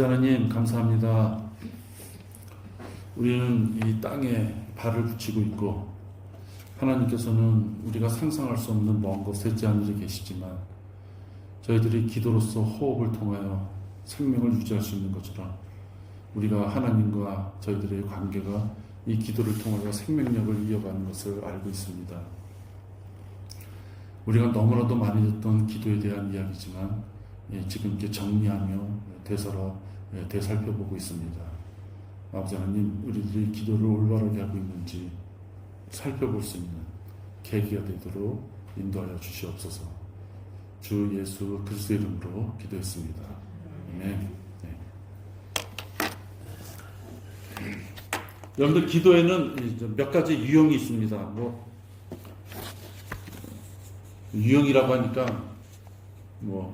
하나님 감사합니다. 우리는 이 땅에 발을 붙이고 있고 하나님께서는 우리가 상상할 수 없는 먼 곳에 하늘에 계시지만 저희들이 기도로서 호흡을 통하여 생명을 유지할 수 있는 것처럼 우리가 하나님과 저희들의 관계가 이 기도를 통하여 생명력을 이어가는 것을 알고 있습니다. 우리가 너무나도 많이 듣던 기도에 대한 이야기지만 지금 이제 정리하며 되살펴보고 있습니다. 아버지 하나님, 우리들이 기도를 올바르게 하고 있는지 살펴볼 수 있는 계기가 되도록 인도하여 주시옵소서. 주 예수 그리스도의 이름으로 기도했습니다. 아멘. 여러분들, 기도에는 몇 가지 유형이 있습니다. 유형이라고 하니까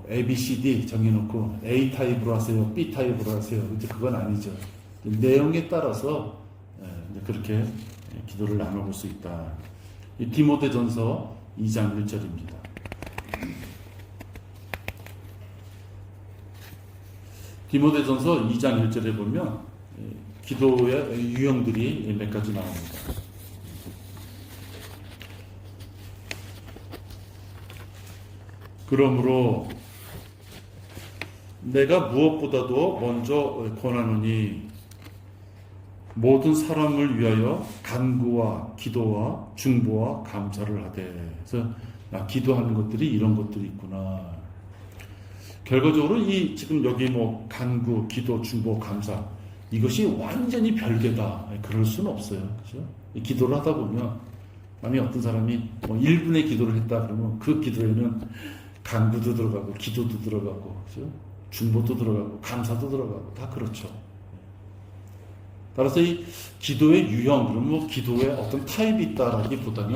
A, B, C, D 정해놓고 A 타입으로 하세요, B 타입으로 하세요. 이제 그건 아니죠. 내용에 따라서 그렇게 기도를 나눠볼 수 있다. 이 디모데전서 2장 1절입니다. 디모데전서 2장 1절에 보면 기도의 유형들이 몇 가지 나옵니다. 그러므로 내가 무엇보다도 먼저 권하노니 모든 사람을 위하여 간구와 기도와 중보와 감사를 하되. 그래서 기도하는 것들이 이런 것들이 있구나. 결과적으로 이 지금 여기 간구, 기도, 중보, 감사, 이것이 완전히 별개다. 그럴 수는 없어요. 그렇죠? 기도를 하다 보면 만약에 어떤 사람이 1분의 기도를 했다 그러면 그 기도에는 간구도 들어가고 기도도 들어가고, 그렇죠? 중보도 들어가고 감사도 들어가고 다 그렇죠. 따라서 이 기도의 유형, 그러면 기도의 어떤 타입이 있다라기보다는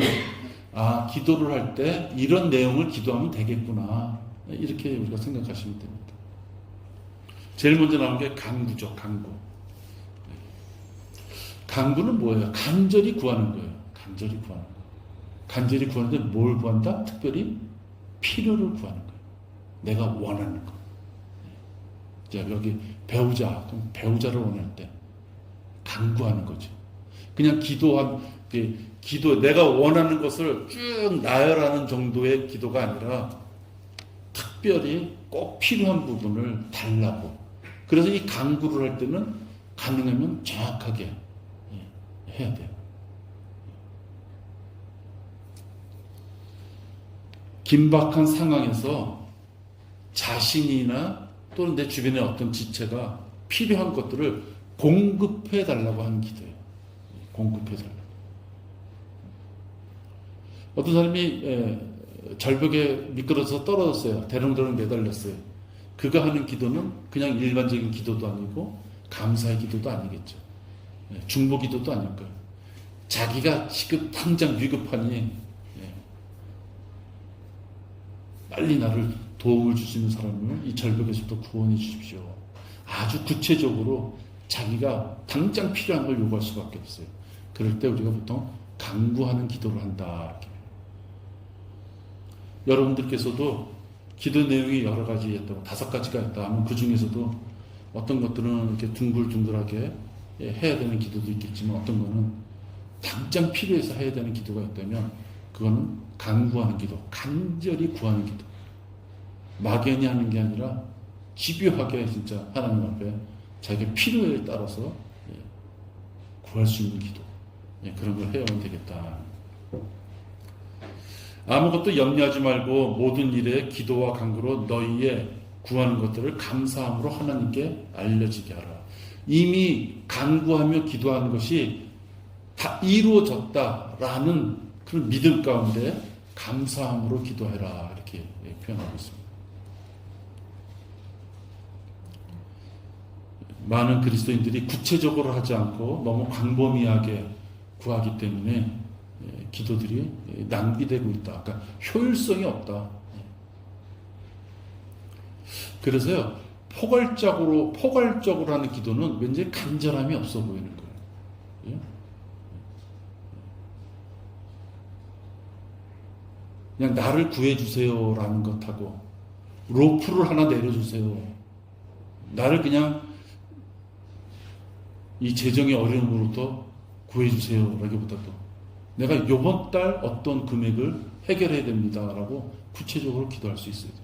기도를 할 때 이런 내용을 기도하면 되겠구나, 이렇게 우리가 생각하시면 됩니다. 제일 먼저 나온 게 간구죠. 간구는 뭐예요? 간절히 구하는 거예요. 간절히 구하는 거. 간절히 구하는데 뭘 구한다? 특별히 필요를 구하는 거예요. 내가 원하는 거. 자, 여기 배우자, 그럼 배우자를 원할 때 간구하는 거죠. 그냥 기도, 내가 원하는 것을 쭉 나열하는 정도의 기도가 아니라 특별히 꼭 필요한 부분을 달라고. 그래서 이 간구를 할 때는 가능하면 정확하게 해야 돼요. 긴박한 상황에서 자신이나 또는 내 주변의 어떤 지체가 필요한 것들을 공급해 달라고 하는 기도예요. 공급해 달라고. 어떤 사람이 절벽에 미끄러져서 떨어졌어요. 대롱대롱 매달렸어요. 그가 하는 기도는 그냥 일반적인 기도도 아니고 감사의 기도도 아니겠죠. 중보 기도도 아닐 거예요. 자기가 지금 당장 위급하니 빨리 나를 도움을 주시는 사람을 이 절벽에서부터 구원해 주십시오. 아주 구체적으로 자기가 당장 필요한 걸 요구할 수밖에 없어요. 그럴 때 우리가 보통 간구하는 기도를 한다. 여러분들께서도 기도 내용이 여러 가지 있다고 5가지가 있다 하면 그 중에서도 어떤 것들은 이렇게 둥글둥글하게 해야 되는 기도도 있겠지만 어떤 거는 당장 필요해서 해야 되는 기도가 있다면 그거는 간구하는 기도, 간절히 구하는 기도. 막연히 하는 게 아니라 집요하게 진짜 하나님 앞에 자기의 필요에 따라서 구할 수 있는 기도. 그런 걸 해오면 되겠다. 아무것도 염려하지 말고 모든 일에 기도와 간구로 너희의 구하는 것들을 감사함으로 하나님께 알려지게 하라. 이미 간구하며 기도하는 것이 다 이루어졌다라는 그런 믿음 가운데 감사함으로 기도해라, 이렇게 표현하고 있습니다. 많은 그리스도인들이 구체적으로 하지 않고 너무 광범위하게 구하기 때문에 기도들이 낭비되고 있다. 그러니까 효율성이 없다. 그래서요, 포괄적으로 하는 기도는 왠지 간절함이 없어 보이는 거예요. 그냥 나를 구해주세요라는 것하고 로프를 하나 내려주세요. 나를 그냥 이 재정의 어려움으로부터 구해주세요 라기보다도 내가 이번 달 어떤 금액을 해결해야 됩니다 라고 구체적으로 기도할 수 있어야 돼요.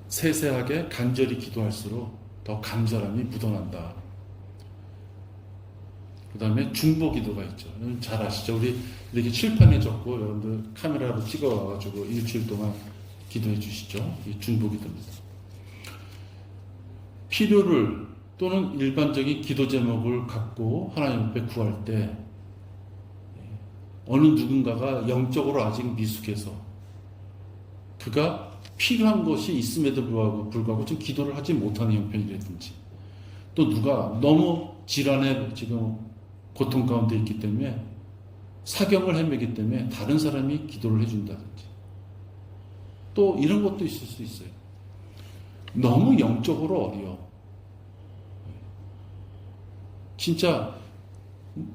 세세하게 간절히 기도할수록 더 간절함이 묻어난다. 그 다음에 중보 기도가 있죠. 잘 아시죠? 우리 이렇게 칠판에 적고 여러분들 카메라로 찍어와가지고 일주일 동안 기도해 주시죠. 이 중보 기도입니다. 필요를 또는 일반적인 기도 제목을 갖고 하나님 앞에 구할 때 어느 누군가가 영적으로 아직 미숙해서 그가 필요한 것이 있음에도 불구하고 좀 기도를 하지 못하는 형편이라든지 또 누가 너무 질환에 지금 고통 가운데 있기 때문에 사경을 헤매기 때문에 다른 사람이 기도를 해준다든지 또 이런 것도 있을 수 있어요. 너무 영적으로 어려워. 진짜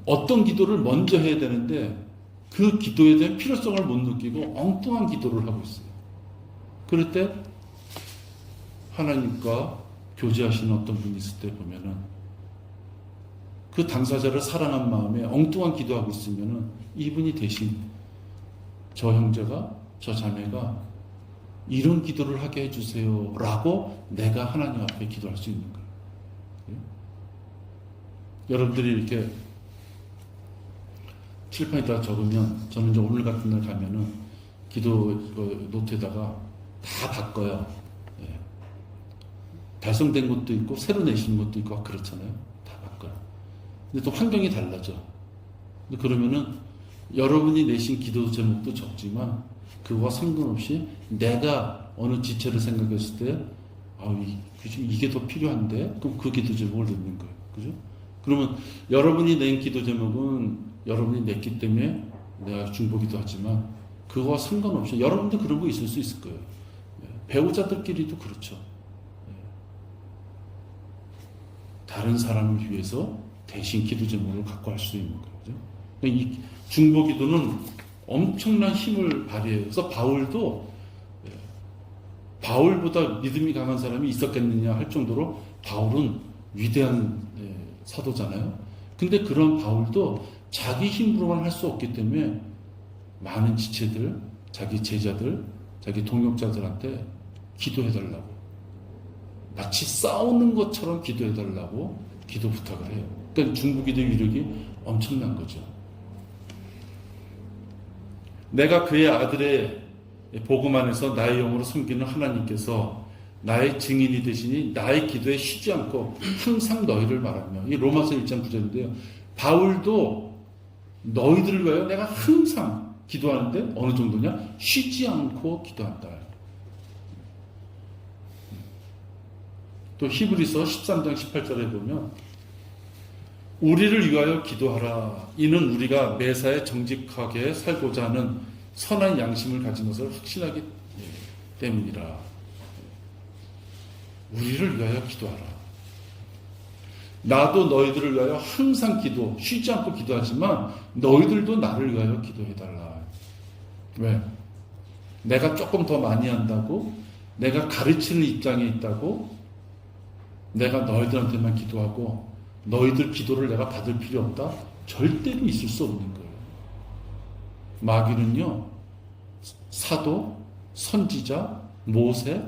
어떤 기도를 먼저 해야 되는데 그 기도에 대한 필요성을 못 느끼고 엉뚱한 기도를 하고 있어요. 그럴 때 하나님과 교제하시는 어떤 분이 있을 때 보면은 그 당사자를 사랑한 마음에 엉뚱한 기도하고 있으면은 이분이 대신 저 형제가 저 자매가 이런 기도를 하게 해주세요 라고 내가 하나님 앞에 기도할 수 있는 거예요. 여러분들이 이렇게 칠판에다 적으면 저는 이제 오늘 같은 날 가면은 기도 노트에다가 다 바꿔요. 예. 달성된 것도 있고 새로 내시는 것도 있고 그렇잖아요. 다 바꿔요. 근데 또 환경이 달라져. 근데 그러면은 여러분이 내신 기도 제목도 적지만 그거와 상관없이 내가 어느 지체를 생각했을 때 이게 더 필요한데 그럼 그 기도 제목을 넣는 거예요. 그죠? 그러면 여러분이 낸 기도 제목은 여러분이 냈기 때문에 내가 중보기도 하지만 그거와 상관없이 여러분도 그런 거 있을 수 있을 거예요. 배우자들끼리도 그렇죠. 다른 사람을 위해서 대신 기도 제목을 갖고 할 수 있는 거죠. 이 중보기도는 엄청난 힘을 발휘해요. 그래서 바울보다 믿음이 강한 사람이 있었겠느냐 할 정도로 바울은 위대한 사도잖아요. 근데 그런 바울도 자기 힘으로만 할 수 없기 때문에 많은 지체들, 자기 제자들, 자기 동역자들한테 기도해달라고 마치 싸우는 것처럼 기도해달라고 기도 부탁을 해요. 그러니까 중보기도 위력이 엄청난 거죠. 내가 그의 아들의 복음 안에서 나의 영으로 섬기는 하나님께서 나의 증인이 되시니 나의 기도에 쉬지 않고 항상 너희를 말하며 이 로마서 1장 9절인데요. 바울도 너희들을 위하여 내가 항상 기도하는데 어느 정도냐? 쉬지 않고 기도한다. 또 히브리서 13장 18절에 보면 우리를 위하여 기도하라. 이는 우리가 매사에 정직하게 살고자 하는 선한 양심을 가진 것을 확신하기 때문이라. 우리를 위하여 기도하라. 나도 너희들을 위하여 항상 쉬지 않고 기도하지만 너희들도 나를 위하여 기도해달라. 왜? 내가 조금 더 많이 한다고? 내가 가르치는 입장에 있다고? 내가 너희들한테만 기도하고 너희들 기도를 내가 받을 필요 없다? 절대로 있을 수 없는 거예요. 마귀는요, 사도, 선지자, 모세,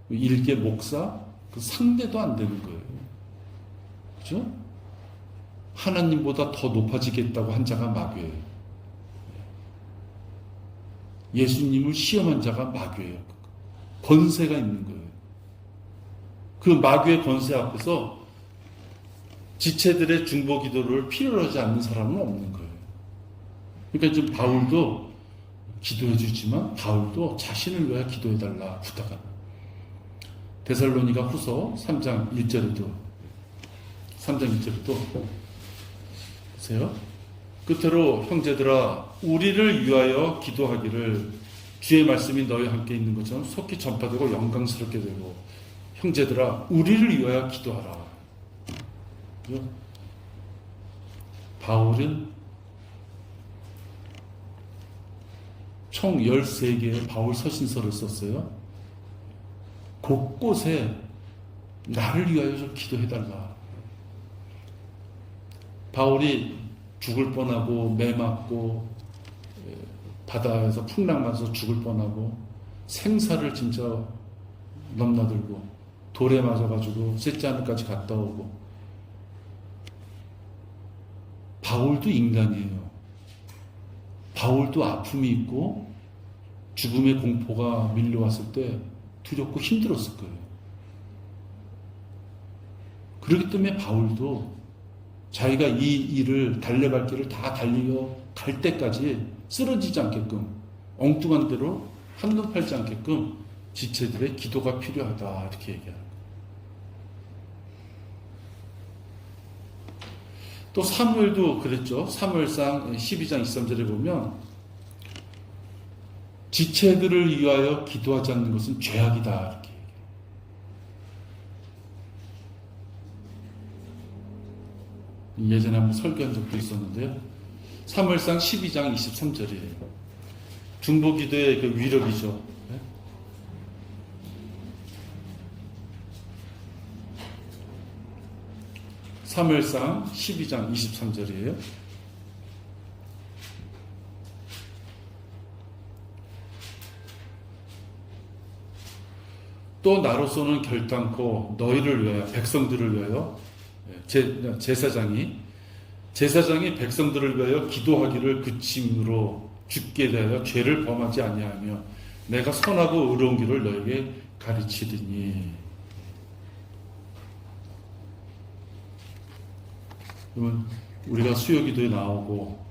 일개 목사, 그 상대도 안 되는 거예요. 그죠? 하나님보다 더 높아지겠다고 한 자가 마귀예요. 예수님을 시험한 자가 마귀예요. 권세가 있는 거예요. 그 마귀의 권세 앞에서 지체들의 중보 기도를 필요로 하지 않는 사람은 없는 거예요. 그러니까 지금 바울도 기도해 주지만 바울도 자신을 위해 기도해달라 부탁합니다. 데살로니가 후서 3장 1절에도 보세요. 끝으로 형제들아 우리를 위하여 기도하기를 주의 말씀이 너희 함께 있는 것처럼 속히 전파되고 영광스럽게 되고 형제들아 우리를 위하여 기도하라. 바울은 총 13개의 바울 서신서를 썼어요. 곳곳에 나를 위하여 좀 기도해달라. 바울이 죽을 뻔하고 매 맞고 바다에서 풍랑 맞아서 죽을 뻔하고 생사를 진짜 넘나들고 돌에 맞아가지고 셋째 하늘까지 갔다 오고. 바울도 인간이에요. 바울도 아픔이 있고 죽음의 공포가 밀려왔을 때 두렵고 힘들었을 거예요. 그렇기 때문에 바울도 자기가 이 일을 달려갈 길을 다 달려갈 때까지 쓰러지지 않게끔 엉뚱한 대로 한눈 팔지 않게끔 지체들의 기도가 필요하다 이렇게 얘기하는 거예요. 또 사무엘도 그랬죠. 사무엘상 12장 23절에 보면 지체들을 위하여 기도하지 않는 것은 죄악이다 이렇게 얘기해요. 예전에 한번 설교한 적도 있었는데요. 사무엘상 12장 23절이에요. 중보기도의 그 위력이죠. 사무엘상 12장 23절이에요. 또 나로서는 결단코 너희를 위하여 백성들을 위하여 제사장이 백성들을 위하여 기도하기를 그침으로 죽게 되어 죄를 범하지 아니하며 내가 선하고 의로운 길을 너에게 가르치리니. 그러면 우리가 수요기도에 나오고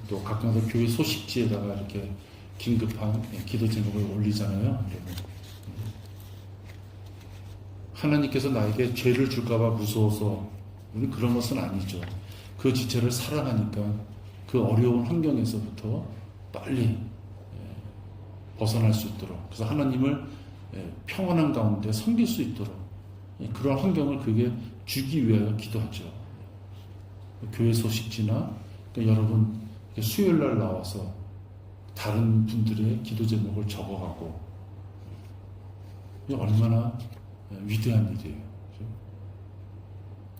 또 각마다 교회 소식지에다가 이렇게 긴급한 기도 제목을 올리잖아요. 여러분. 하나님께서 나에게 죄를 줄까봐 무서워서 우리는 그런 것은 아니죠. 그 지체를 사랑하니까 그 어려운 환경에서부터 빨리 벗어날 수 있도록, 그래서 하나님을 평안한 가운데 섬길 수 있도록 그런 환경을 그게 주기 위하여 기도하죠. 교회 소식지나 여러분 수요일날 나와서 다른 분들의 기도 제목을 적어가고, 얼마나 위대한 일이에요.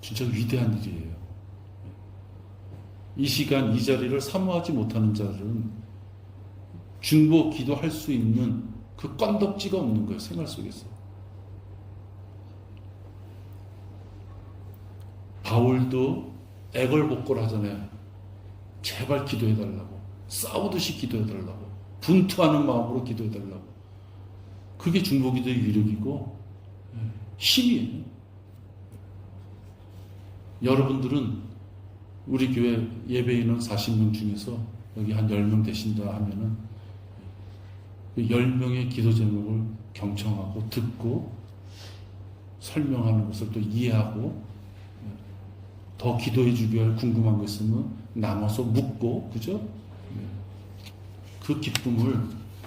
진짜 위대한 일이에요. 이 시간 이 자리를 사모하지 못하는 자들은 중보 기도할 수 있는 그 건덕지가 없는 거예요. 생활 속에서. 바울도 애걸복걸 하잖아요. 제발 기도해달라고, 싸우듯이 기도해달라고, 분투하는 마음으로 기도해달라고. 그게 중보기도의 위력이고 힘이에요. 여러분들은 우리 교회 예배인은 40명 중에서 여기 한 10명 되신다 하면은 그 10명의 기도 제목을 경청하고 듣고 설명하는 것을 또 이해하고, 더 기도해 주기 위해 궁금한 거 있으면 남아서 묻고, 그죠? 그 기쁨을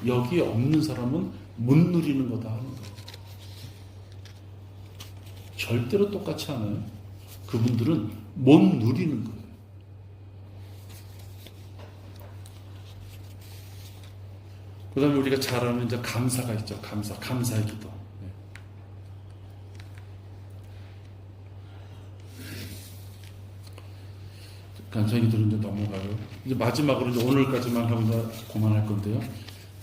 여기에 없는 사람은 못 누리는 거다 하는 거예요. 절대로 똑같지 않아요. 그분들은 못 누리는 거예요. 그 다음에 우리가 잘 아는 이제 감사가 있죠. 감사의 기도. 감사의 기도로 이제 넘어가요. 이제 마지막으로 이제 오늘까지만 하고 이제 그만할 건데요.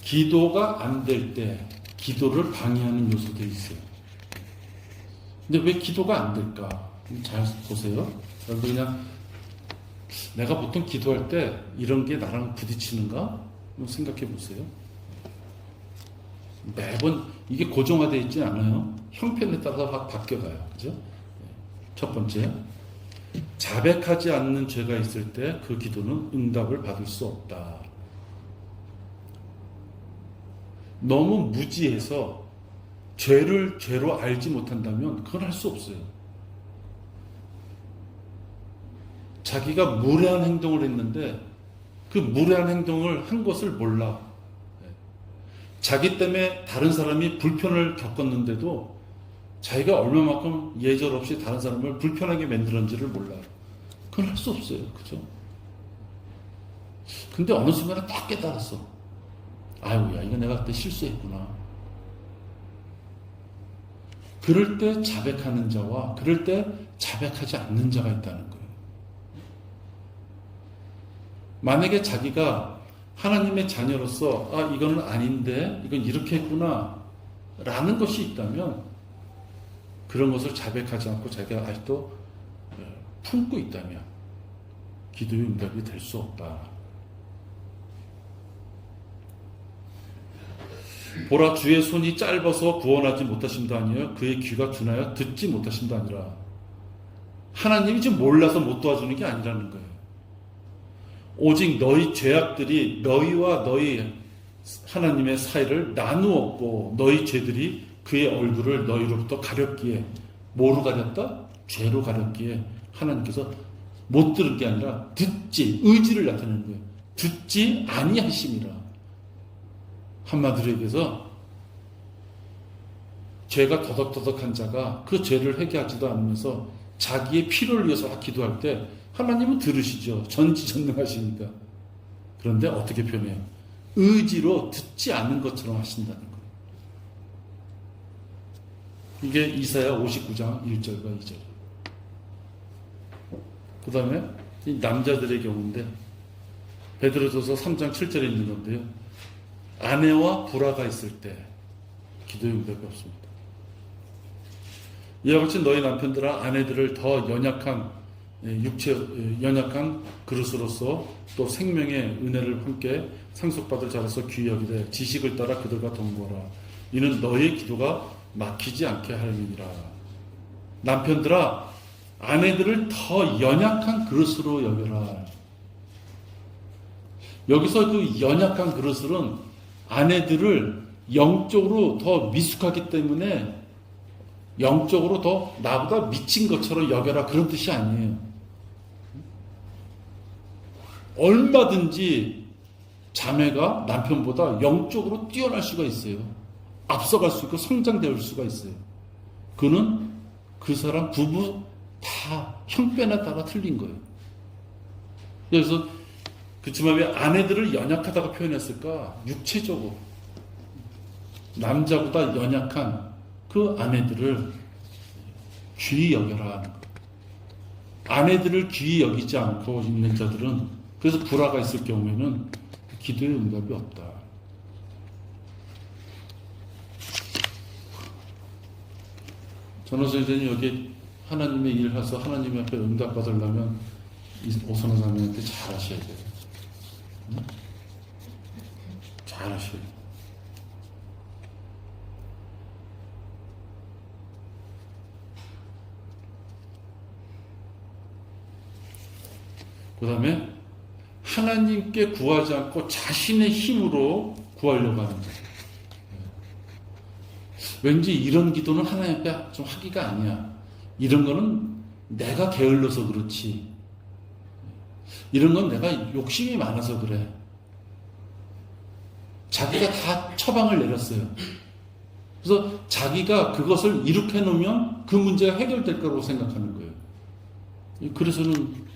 기도가 안 될 때 기도를 방해하는 요소들이 있어요. 근데 왜 기도가 안 될까? 잘 보세요. 여러분 그냥 내가 보통 기도할 때 이런 게 나랑 부딪히는가? 생각해 보세요. 매번 이게 고정화되어 있지 않아요. 형편에 따라서 막 바뀌어가요. 그죠? 첫 번째, 자백하지 않는 죄가 있을 때 그 기도는 응답을 받을 수 없다. 너무 무지해서 죄를 죄로 알지 못한다면 그건 할 수 없어요. 자기가 무례한 행동을 했는데 그 무례한 행동을 한 것을 몰라. 자기 때문에 다른 사람이 불편을 겪었는데도 자기가 얼마만큼 예절없이 다른 사람을 불편하게 만들었는지를 몰라요. 그건 할 수 없어요. 그죠? 근데 어느 순간에 딱 깨달았어. 아유야, 이거 내가 그때 실수했구나. 그럴 때 자백하는 자와 그럴 때 자백하지 않는 자가 있다는 거예요. 만약에 자기가 하나님의 자녀로서 이거는 아닌데 이건 이렇게 했구나 라는 것이 있다면 그런 것을 자백하지 않고 자기가 아직도 품고 있다면 기도의 응답이 될 수 없다. 보라, 주의 손이 짧아서 구원하지 못하심도 아니요 그의 귀가 둔하여 듣지 못하심도 아니라. 하나님이 지금 몰라서 못 도와주는 게 아니라는 거예요. 오직 너희 죄악들이 너희와 너희 하나님의 사이를 나누었고 너희 죄들이 그의 얼굴을 너희로부터 가렸기에. 뭐로 가렸다? 죄로 가렸기에 하나님께서 못 들은 게 아니라 듣지, 의지를 나타내는 거예요. 듣지 아니하심이라. 한마디로 얘기해서 죄가 더덕더덕한 자가 그 죄를 회개하지도 않으면서 자기의 필요를 위해서 기도할 때 하나님은 들으시죠. 전지전능하시니까. 그런데 어떻게 표현해요? 의지로 듣지 않는 것처럼 하신다는 거예요. 이게 이사야 59장 1절과 2절. 그 다음에 남자들의 경우인데 베드로전서 3장 7절에 있는 건데요. 아내와 불화가 있을 때 기도의 응답이 없습니다. 이와 같이 너희 남편들아 아내들을 더 연약한 연약한 그릇으로서 또 생명의 은혜를 함께 상속받을 자로서 귀히 여기되 지식을 따라 그들과 동거하라. 이는 너희의 기도가 막히지 않게 하려니라. 남편들아 아내들을 더 연약한 그릇으로 여겨라. 여기서 그 연약한 그릇은 아내들을 영적으로 더 미숙하기 때문에 영적으로 더 나보다 미친 것처럼 여겨라 그런 뜻이 아니에요. 얼마든지 자매가 남편보다 영적으로 뛰어날 수가 있어요. 앞서갈 수 있고 성장될 수가 있어요. 그는 그 사람 부부 다 형편에 따라 틀린 거예요. 그래서 그렇지만 왜 아내들을 연약하다고 표현했을까? 육체적으로 남자보다 연약한 그 아내들을 귀히 여겨라 하는 거예요. 아내들을 귀히 여기지 않고 있는 자들은 그래서 불화가 있을 경우에는 기도의 응답이 없다. 전호 선생님 여기 하나님의 일을 해서 하나님 앞에 응답받으려면 오선호 자매한테 잘하셔야 돼요. 잘하셔야 돼요. 그 다음에 하나님께 구하지 않고 자신의 힘으로 구하려고 하는 거예요. 왠지 이런 기도는 하나님 앞에 좀 하기가 아니야. 이런 거는 내가 게을러서 그렇지. 이런 건 내가 욕심이 많아서 그래. 자기가 다 처방을 내렸어요. 그래서 자기가 그것을 이렇게 놓으면 그 문제가 해결될 거라고 생각하는 거예요. 그래서는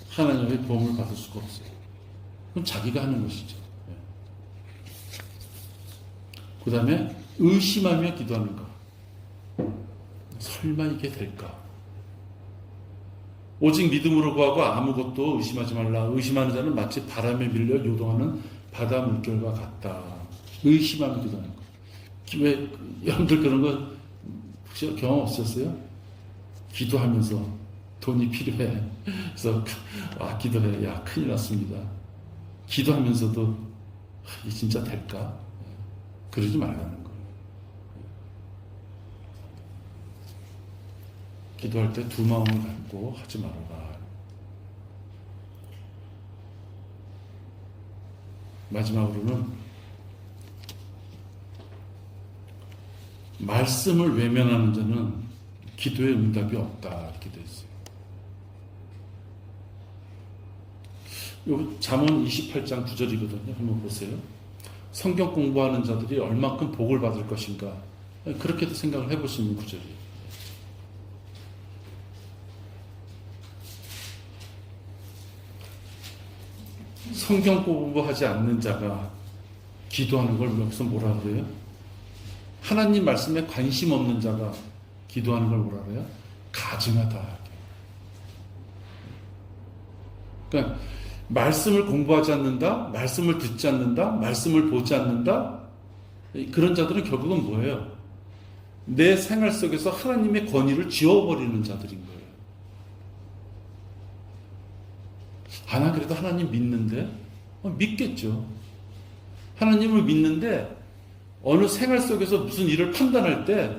하나님의 도움을 받을 수가 없어요. 그럼 자기가 하는 것이죠. 그 다음에 의심하며 기도하는 것. 설마 이게 될까? 오직 믿음으로 구하고 아무것도 의심하지 말라. 의심하는 자는 마치 바람에 밀려 요동하는 바다 물결과 같다. 의심하며 기도하는 것. 왜 여러분들 그런 거 혹시 경험 없으셨어요? 기도하면서 돈이 필요해. 그래서 기도해. 야 큰일 났습니다. 기도하면서도 이게 진짜 될까? 그러지 말라는 거예요. 기도할 때 두 마음을 갖고 하지 말아라. 마지막으로는 말씀을 외면하는 자는 기도의 응답이 없다 이렇게 되어 있어요. 요 잠언 28장 9절이거든요. 한번 보세요. 성경 공부하는 자들이 얼만큼 복을 받을 것인가. 그렇게도 생각을 해볼 수 있는 구절이에요. 성경 공부하지 않는 자가 기도하는 걸 여기서 뭐라 그래요? 하나님 말씀에 관심 없는 자가 기도하는 걸 뭐라 그래요? 가증하다. 그러니까 말씀을 공부하지 않는다, 말씀을 듣지 않는다, 말씀을 보지 않는다. 그런 자들은 결국은 뭐예요? 내 생활 속에서 하나님의 권위를 지워버리는 자들인 거예요. 나 그래도 하나님 믿는데? 믿겠죠. 하나님을 믿는데 어느 생활 속에서 무슨 일을 판단할 때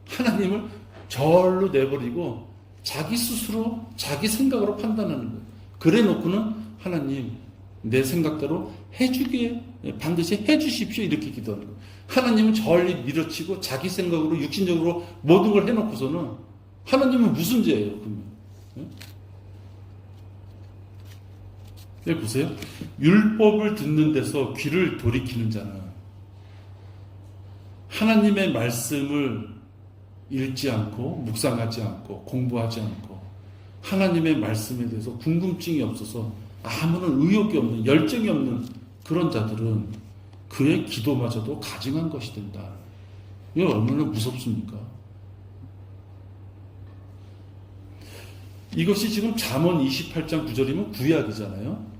하나님을 절로 내버리고 자기 스스로 자기 생각으로 판단하는 거예요. 그래 놓고는 하나님 내 생각대로 해주게 반드시 해주십시오 이렇게 기도하는 거예요. 하나님은 절리 밀어치고 자기 생각으로 육신적으로 모든 걸 해놓고서는 하나님은 무슨 죄예요? 그러면 여기 보세요. 율법을 듣는 데서 귀를 돌이키는 자는 하나님의 말씀을 읽지 않고 묵상하지 않고 공부하지 않고 하나님의 말씀에 대해서 궁금증이 없어서 아무런 의욕이 없는 열정이 없는 그런 자들은 그의 기도마저도 가증한 것이 된다. 이게 얼마나 무섭습니까? 이것이 지금 잠언 28장 9절이면 구약이잖아요.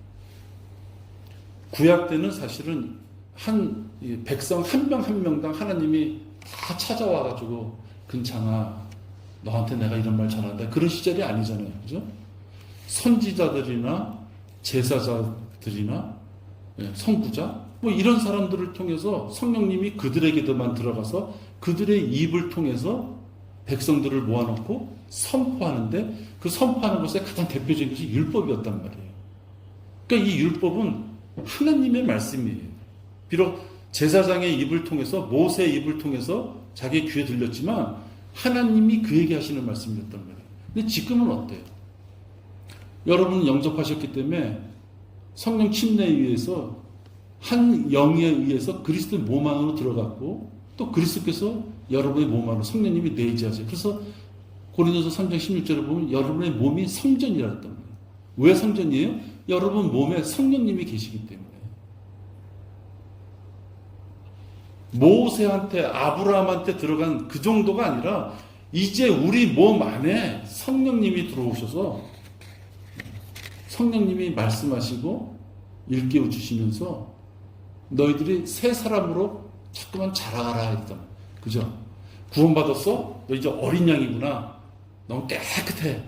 구약 때는 사실은 한 백성 한 명 한 명당 하나님이 다 찾아와가지고 근창아 너한테 내가 이런 말 전한다 그런 시절이 아니잖아요. 그죠? 선지자들이나 제사자들이나 선구자 뭐 이런 사람들을 통해서 성령님이 그들에게도만 들어가서 그들의 입을 통해서 백성들을 모아놓고 선포하는데 그 선포하는 것의 가장 대표적인 것이 율법이었단 말이에요. 그러니까 이 율법은 하나님의 말씀이에요. 비록 제사장의 입을 통해서 모세의 입을 통해서 자기 귀에 들렸지만 하나님이 그에게 하시는 말씀이었단 말이에요. 근데 지금은 어때요? 여러분은 영접하셨기 때문에 성령 침례에 의해서 한 영에 의해서 그리스도의 몸 안으로 들어갔고 또 그리스도께서 여러분의 몸 안으로 성령님이 내재하세요. 그래서 고린도서 3장 16절에 보면 여러분의 몸이 성전이라 했단 말이에요. 왜 성전이에요? 여러분 몸에 성령님이 계시기 때문에. 모세한테 아브라함한테 들어간 그 정도가 아니라 이제 우리 몸 안에 성령님이 들어오셔서 성령님이 말씀하시고 일깨워 주시면서 너희들이 새 사람으로 자꾸만 자라가라 했단 말이에요. 그죠? 구원받았어? 너 이제 어린 양이구나. 너무 깨끗해.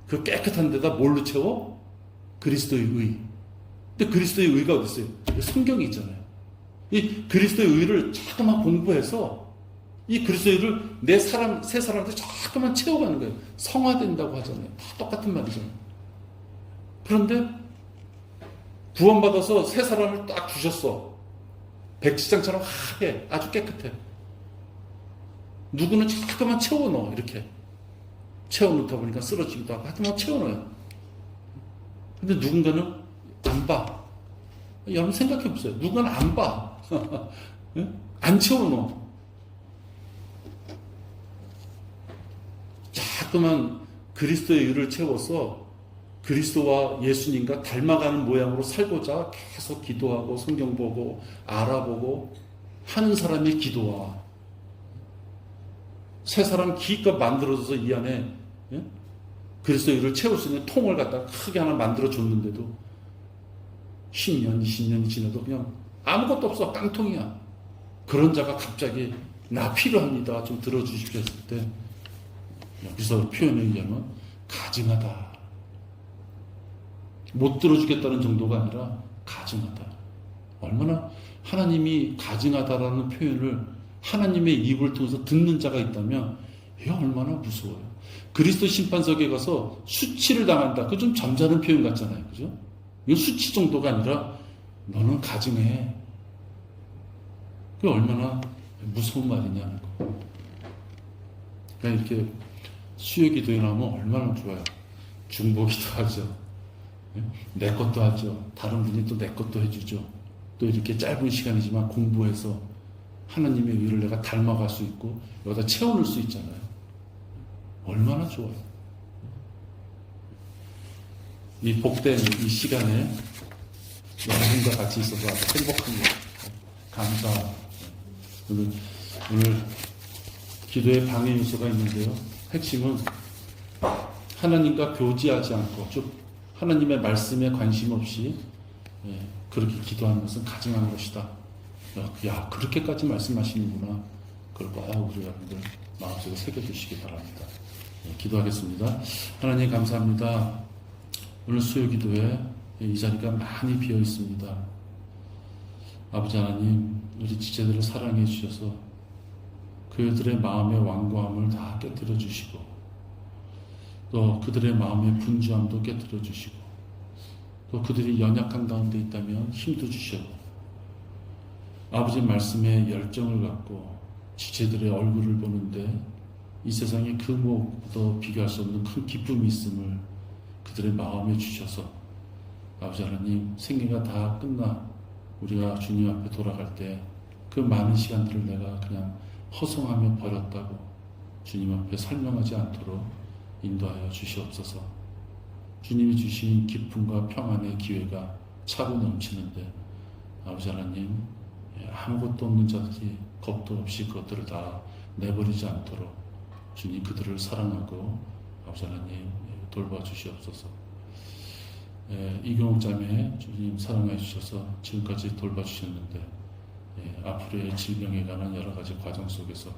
그 깨끗한 데다 뭘로 채워? 그리스도의 의. 근데 그리스도의 의가 어디 있어요? 성경이 있잖아요. 이 그리스도의 의를 자꾸만 공부해서 이 그리스도의 의를 새 사람한테 자꾸만 채워가는 거예요. 성화된다고 하잖아요. 다 똑같은 말이잖아요. 그런데 구원받아서 새 사람을 딱 주셨어. 백지장처럼 하얘. 아주 깨끗해. 누구는 자꾸만 채워넣어. 이렇게. 채워놓다 보니까 쓰러지기도 하고 하여튼 막 채워넣어요. 근데 누군가는 안 봐. 여러분 생각해 보세요. 누군가는 안 봐. 안 채워넣어. 자꾸만 그리스도의 의를 채워서 그리스도와 예수님과 닮아가는 모양으로 살고자 계속 기도하고 성경 보고 알아보고 하는 사람의 기도와 새 사람 기껏 만들어져서 이 안에 그리스도의 의를 채울 수 있는 통을 갖다 크게 하나 만들어줬는데도 10년, 20년이 지나도 그냥 아무것도 없어. 깡통이야. 그런 자가 갑자기 나 필요합니다. 좀 들어주십시오 했을 때 여기서 표현에 의하면 가증하다. 못 들어주겠다는 정도가 아니라 가증하다. 얼마나 하나님이 가증하다라는 표현을 하나님의 입을 통해서 듣는 자가 있다면 이게 얼마나 무서워요. 그리스도 심판석에 가서 수치를 당한다. 그거 좀 점잖은 표현 같잖아요. 그죠? 이건 수치 정도가 아니라 너는 가증해. 그게 얼마나 무서운 말이냐는 거. 그러니까 이렇게 수요 기도에 나오면 얼마나 좋아요. 중보기도 하죠. 내 것도 하죠. 다른 분이 또 내 것도 해주죠. 또 이렇게 짧은 시간이지만 공부해서 하나님의 의를 내가 닮아갈 수 있고 여기다 채워넣을 수 있잖아요. 얼마나 좋아요. 이 복된 이 시간에 여러분과 같이 있어서 아주 행복합니다. 감사. 오늘 기도에 방해 요소가 있는데요. 핵심은 하나님과 교제하지 않고 쭉 하나님의 말씀에 관심 없이 그렇게 기도하는 것은 가증한 것이다. 야, 그렇게까지 말씀하시는구나. 그걸 꼭 우리 여러분들 마음속에 새겨두시기 바랍니다. 기도하겠습니다. 하나님 감사합니다. 오늘 수요 기도에 이 자리가 많이 비어 있습니다. 아버지 하나님, 우리 지체들을 사랑해 주셔서 그들의 마음의 완고함을 다 깨뜨려 주시고 또 그들의 마음의 분주함도 깨뜨려 주시고 또 그들이 연약한 가운데 있다면 힘도 주시고 아버지 말씀에 열정을 갖고 지체들의 얼굴을 보는데 이 세상에 그 무엇보다 비교할 수 없는 큰 기쁨이 있음을 그들의 마음에 주셔서 아버지 하나님 생애가 다 끝나 우리가 주님 앞에 돌아갈 때 그 많은 시간들을 내가 그냥 허송하며 버렸다고 주님 앞에 설명하지 않도록 인도하여 주시옵소서. 주님이 주신 기쁨과 평안의 기회가 차고 넘치는데 아버지 하나님 아무것도 없는 자들이 겁도 없이 그것들을 다 내버리지 않도록 주님 그들을 사랑하고 아버지 하나님 돌봐 주시옵소서. 이경옥 자매 주님 사랑해 주셔서 지금까지 돌봐 주셨는데 앞으로의 질병에 관한 여러 가지 과정 속에서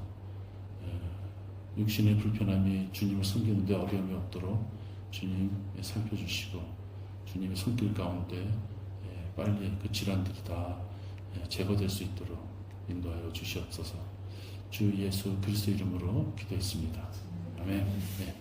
육신의 불편함이 주님을 섬기는데 어려움이 없도록 주님 살펴주시고 주님의 손길 가운데 빨리 그 질환들이 다 제거될 수 있도록 인도하여 주시옵소서. 주 예수 그리스도 이름으로 기도했습니다. 아멘. 네.